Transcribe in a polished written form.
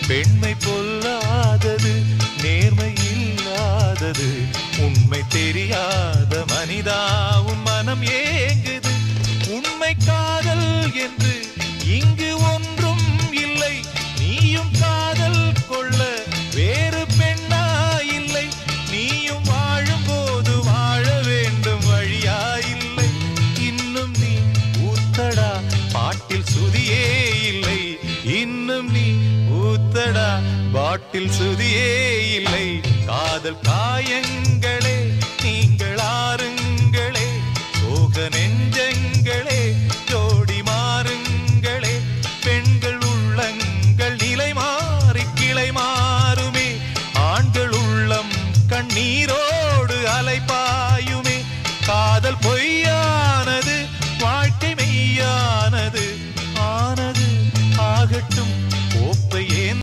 பெண்மை பொல்லாதது, நேர்மை இல்லாதது, உண்மை தெரியாத மனிதாவும் மனம் ஏங்குது. உண்மை காதல் என்று இங்கு ஒன்றும் இல்லை. நீயும் காதல் கொள்ள வேறு பெண்ணா இல்லை. நீயும் வாழும்போது வாழ வேண்டும் வழியா இல்லை. இன்னும் நீ ஊத்தடா பாட்டில் சுதியே இல்லை. இன்னும் நீ ஊத்தடா பாட்டில் சுதியே இல்லை. காதல் காயங்களே நீங்கள் ஆறுங்களே.